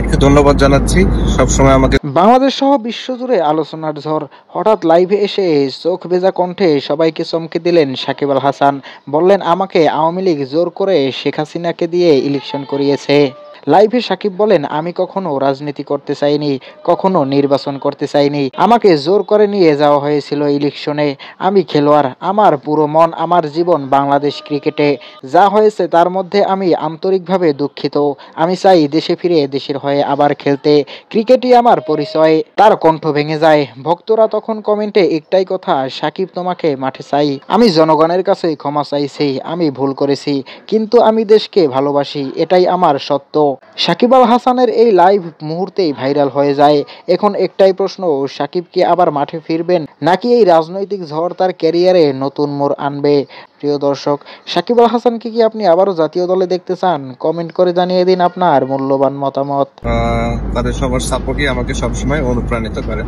আপনাকে ধন্যবাদ জানাচ্ছি সবসময় আমাকে। বাংলাদেশ সহ বিশ্বজুড়ে আলোচনার ঝড়। হঠাৎ লাইভে এসে চোখ ভেজা কণ্ঠে সবাইকে চমকে দিলেন সাকিব আল হাসান। বললেন, আমাকে আওয়ামী লীগ জোর করে শেখ হাসিনাকে দিয়ে ইলেকশন করিয়েছে। লাইভে সাকিব বলেন, আমি কখনো রাজনীতি করতে চাইনি, কখনো নির্বাচন করতে চাইনি। আমাকে জোর করে নিয়ে যাওয়া হয়েছিল ইলেকশনে। আমি খেলোয়াড়, আমার পুরো মন, আমার জীবন বাংলাদেশ ক্রিকেটে। যা হয়েছে তার মধ্যে আমি আন্তরিকভাবে দুঃখিত। আমি চাই দেশে ফিরে দেশের হয়ে আবার খেলতে। ক্রিকেটই আমার পরিচয়। তার কণ্ঠ ভেঙে যায়। ভক্তরা তখন কমেন্টে একটাই কথা, সাকিব তোমাকে মাঠে চাই। আমি জনগণের কাছে ক্ষমা চাইছি, আমি ভুল করেছি, কিন্তু আমি দেশকে ভালোবাসি, এটাই আমার সত্য। সাকিব আল হাসানের এই লাইভ মুহূর্তেই ভাইরাল হয়ে যায়। এখন একটাই প্রশ্ন, সাকিব কি আবার মাঠে ফিরবেন, নাকি এই রাজনৈতিক ঝড় তার ক্যারিয়ারে নতুন মোড় আনবে? প্রিয় দর্শক, সাকিব আল হাসানকে কি আপনি আবারও জাতীয় দলে দেখতে চান? কমেন্ট করে জানিয়ে দিন আপনার মূল্যবান মতামত। তাদের সবার সাপোর্টই আমাকে সবসময় অনুপ্রাণিত করে।